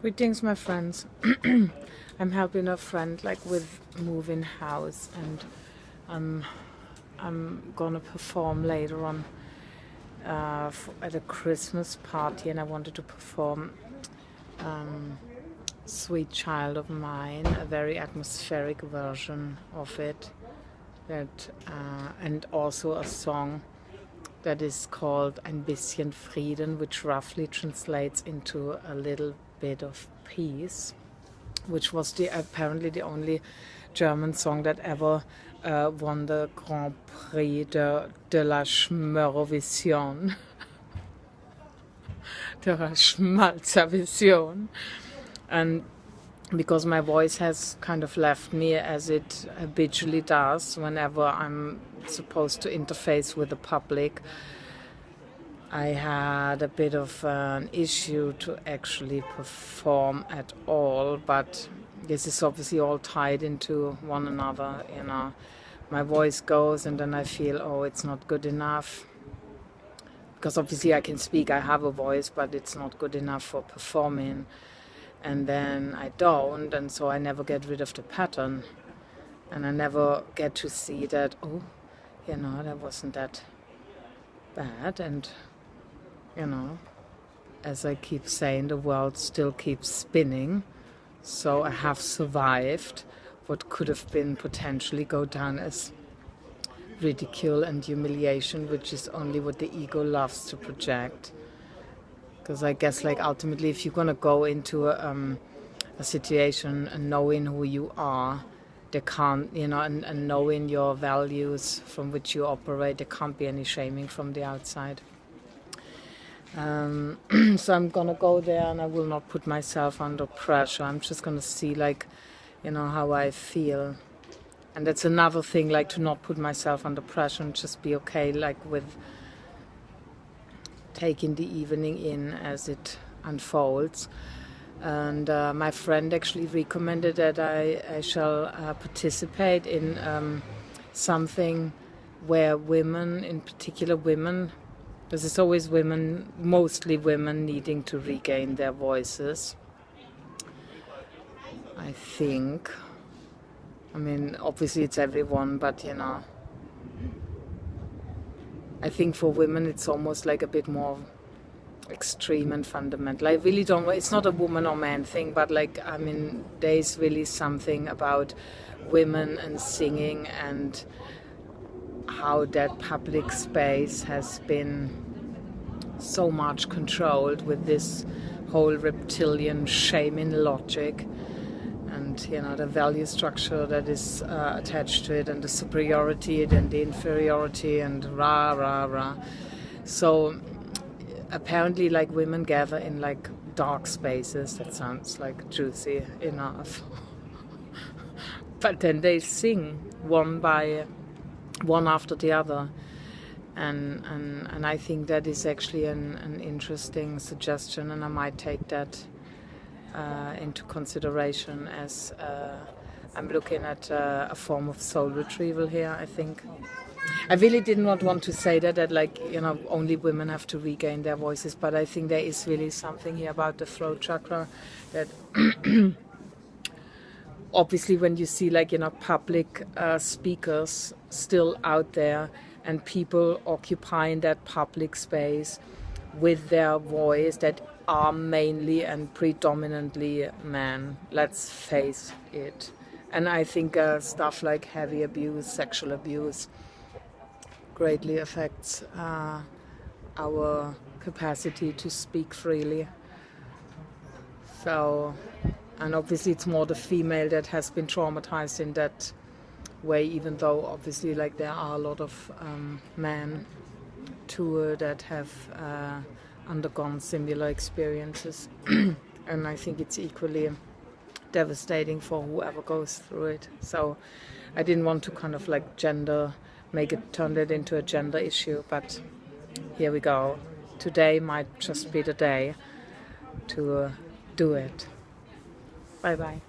Greetings, my friends. I'm helping a friend with moving house, and I'm gonna perform later on at a Christmas party, and I wanted to perform "Sweet Child of Mine," a very atmospheric version of it, and also a song that is called "Ein bisschen Frieden," which roughly translates into a little bit of peace, which was apparently the only German song that ever won the Grand Prix de la Schmörvision, de la Schmalzervision. And because my voice has kind of left me, as it habitually does whenever I'm supposed to interface with the public, I had a bit of an issue to actually perform at all, but this is obviously all tied into one another, My voice goes and then I feel, oh, it's not good enough. Because obviously I can speak, I have a voice, but it's not good enough for performing. And then I don't, and so I never get rid of the pattern. And I never get to see that, oh, that wasn't that bad. And as I keep saying, the world still keeps spinning. So I have survived what could have been potentially go down as ridicule and humiliation, which is only what the ego loves to project. Because I guess ultimately, if you're going to go into a situation and knowing who you are, there can't, and knowing your values from which you operate, there can't be any shaming from the outside. So I'm gonna go there and I will not put myself under pressure. I'm just gonna see how I feel. And that's another thing, to not put myself under pressure and just be okay with taking the evening in as it unfolds. And my friend actually recommended that I shall participate in something where women, in particular women, because it's always women, mostly women, needing to regain their voices. I think. I mean, obviously it's everyone, but I think for women it's almost a bit more extreme and fundamental. I really don't know. It's not a woman or man thing, but there is really something about women and singing and how that public space has been so much controlled with this whole reptilian shaming logic, and the value structure that is attached to it, and the superiority and the inferiority and rah rah rah. So apparently women gather in dark spaces. That sounds juicy enough. But then they sing one after the other, and I think that is actually an interesting suggestion, and I might take that into consideration as I'm looking at a form of soul retrieval here. I think I really did not want to say that only women have to regain their voices, but I think there is really something here about the throat chakra that obviously when you see public speakers still out there and people occupying that public space with their voice that are mainly and predominantly men, let's face it. And I think stuff like heavy abuse, sexual abuse greatly affects our capacity to speak freely. So, and obviously it's more the female that has been traumatized in that way, even though obviously there are a lot of men too that have undergone similar experiences. And I think it's equally devastating for whoever goes through it. So I didn't want to kind of turn it into a gender issue, but here we go. Today might just be the day to do it. Bye bye.